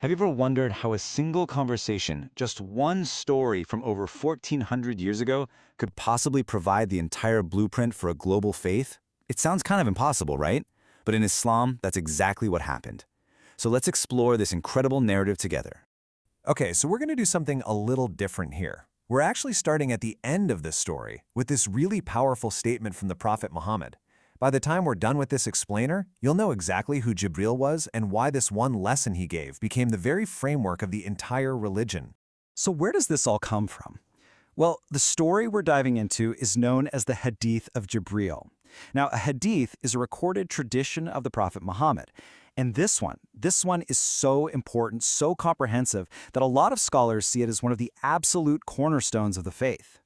Have you ever wondered how a single conversation, just one story from over 1400 years ago, could possibly provide the entire blueprint for a global faith? It sounds kind of impossible, right? But in Islam, that's exactly what happened. So let's explore this incredible narrative together. Okay, so we're going to do something a little different here. We're actually starting at the end of this story with this really powerful statement from the Prophet Muhammad. By the time we're done with this explainer, you'll know exactly who Jibril was and why this one lesson he gave became the very framework of the entire religion. So where does this all come from? Well, the story we're diving into is known as the Hadith of Jibril. Now, a hadith is a recorded tradition of the Prophet Muhammad. And this one is so important, so comprehensive, that a lot of scholars see it as one of the absolute cornerstones of the faith.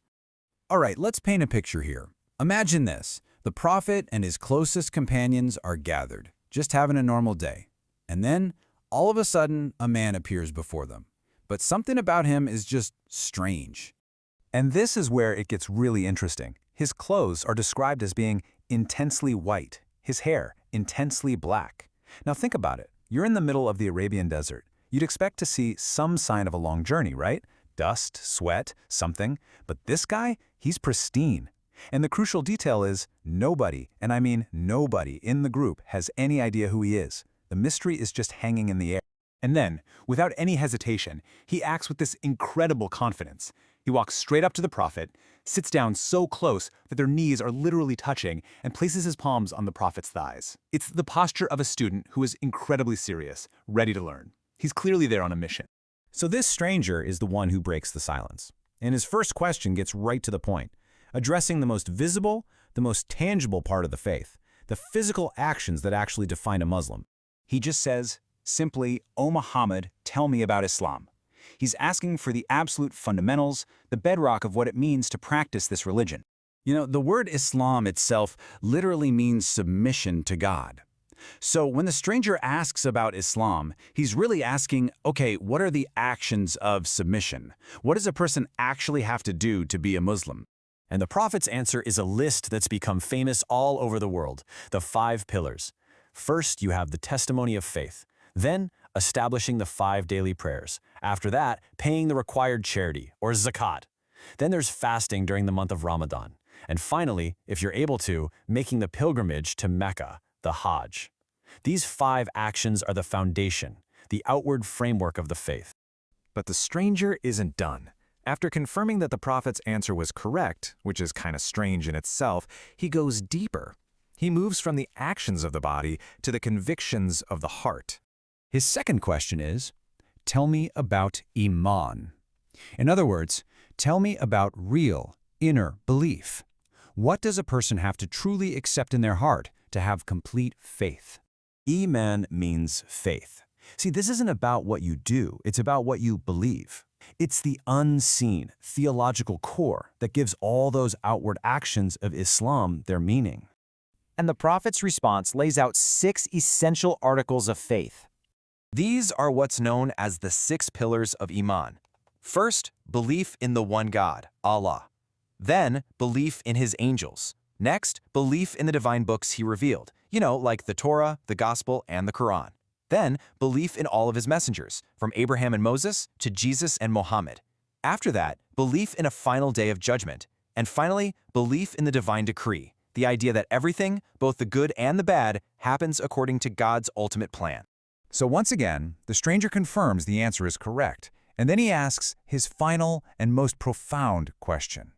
All right, let's paint a picture here. Imagine this. The Prophet and his closest companions are gathered, just having a normal day. And then, all of a sudden, a man appears before them. But something about him is just strange. And this is where it gets really interesting. His clothes are described as being intensely white, his hair intensely black. Now think about it. You're in the middle of the Arabian desert. You'd expect to see some sign of a long journey, right? Dust, sweat, something. But this guy, he's pristine. And the crucial detail is nobody, and I mean nobody, in the group has any idea who he is. The mystery is just hanging in the air. And then, without any hesitation, he acts with this incredible confidence. He walks straight up to the Prophet, sits down so close that their knees are literally touching, and places his palms on the Prophet's thighs. It's the posture of a student who is incredibly serious, ready to learn. He's clearly there on a mission. So this stranger is the one who breaks the silence. And his first question gets right to the point, addressing the most visible, the most tangible part of the faith, the physical actions that actually define a Muslim. He just says, simply, "O Muhammad, tell me about Islam." He's asking for the absolute fundamentals, the bedrock of what it means to practice this religion. You know, the word Islam itself literally means submission to God. So when the stranger asks about Islam, he's really asking, okay, what are the actions of submission? What does a person actually have to do to be a Muslim? And the Prophet's answer is a list that's become famous all over the world, the 5 pillars. First, you have the testimony of faith. Then, establishing the 5 daily prayers. After that, paying the required charity, or zakat. Then there's fasting during the month of Ramadan. And finally, if you're able to, making the pilgrimage to Mecca, the Hajj. These 5 actions are the foundation, the outward framework of the faith. But the stranger isn't done. After confirming that the Prophet's answer was correct, which is kind of strange in itself, he goes deeper. He moves from the actions of the body to the convictions of the heart. His second question is, tell me about Iman. In other words, tell me about real, inner belief. What does a person have to truly accept in their heart to have complete faith? Iman means faith. See, this isn't about what you do, it's about what you believe. It's the unseen, theological core that gives all those outward actions of Islam their meaning. And the Prophet's response lays out 6 essential articles of faith. These are what's known as the 6 pillars of Iman. First, belief in the one God, Allah. Then, belief in His angels. Next, belief in the divine books He revealed, like the Torah, the Gospel, and the Quran. Then, belief in all of His messengers, from Abraham and Moses to Jesus and Muhammad. After that, belief in a final day of judgment. And finally, belief in the divine decree, the idea that everything, both the good and the bad, happens according to God's ultimate plan. So once again, the stranger confirms the answer is correct, and then he asks his final and most profound question.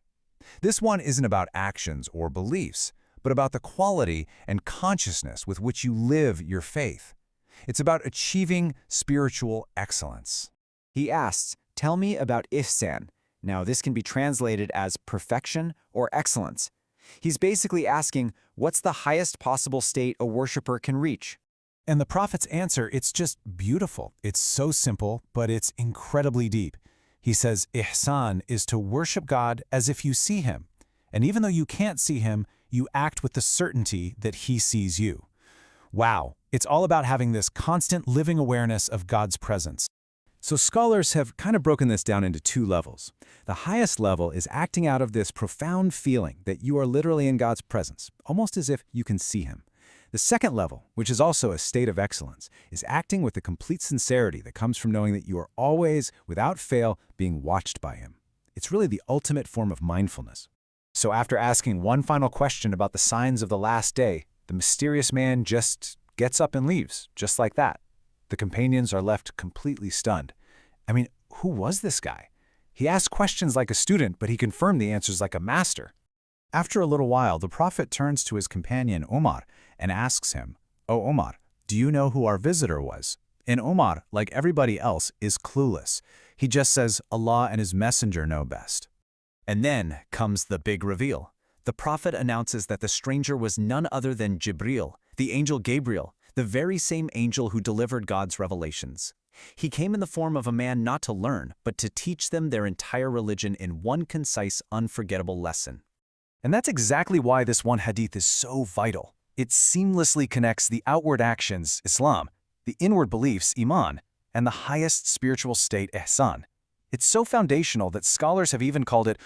This one isn't about actions or beliefs, but about the quality and consciousness with which you live your faith. It's about achieving spiritual excellence. He asks, tell me about Ihsan. Now, this can be translated as perfection or excellence. He's basically asking, what's the highest possible state a worshiper can reach? And the Prophet's answer, it's just beautiful. It's so simple, but it's incredibly deep. He says, Ihsan is to worship God as if you see Him. And even though you can't see Him, you act with the certainty that He sees you. Wow, it's all about having this constant living awareness of God's presence. So scholars have kind of broken this down into 2 levels. The highest level is acting out of this profound feeling that you are literally in God's presence, almost as if you can see Him. The second level, which is also a state of excellence, is acting with the complete sincerity that comes from knowing that you are always, without fail, being watched by him. It's really the ultimate form of mindfulness. So after asking one final question about the signs of the last day, the mysterious man just gets up and leaves, just like that. The companions are left completely stunned. I mean, who was this guy? He asked questions like a student, but he confirmed the answers like a master. After a little while, the Prophet turns to his companion Omar and asks him, "Oh Omar, do you know who our visitor was?" And Omar, like everybody else, is clueless. He just says, "Allah and his messenger know best." And then comes the big reveal. The Prophet announces that the stranger was none other than Jibril, the angel Gabriel, the very same angel who delivered God's revelations. He came in the form of a man not to learn, but to teach them their entire religion in one concise, unforgettable lesson. And that's exactly why this one hadith is so vital. It seamlessly connects the outward actions, Islam, the inward beliefs, Iman, and the highest spiritual state, Ihsan. It's so foundational that scholars have even called it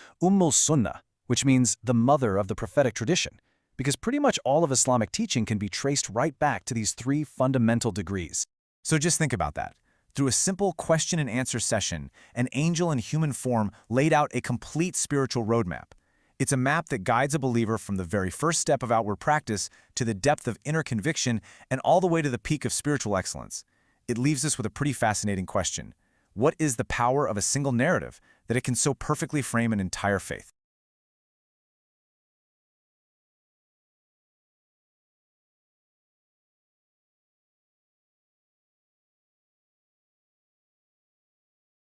Sunnah, which means the mother of the prophetic tradition, because pretty much all of Islamic teaching can be traced right back to these three fundamental degrees. So just think about that. Through a simple question and answer session, an angel in human form laid out a complete spiritual roadmap. It's a map that guides a believer from the very first step of outward practice to the depth of inner conviction and all the way to the peak of spiritual excellence. It leaves us with a pretty fascinating question. What is the power of a single narrative that it can so perfectly frame an entire faith?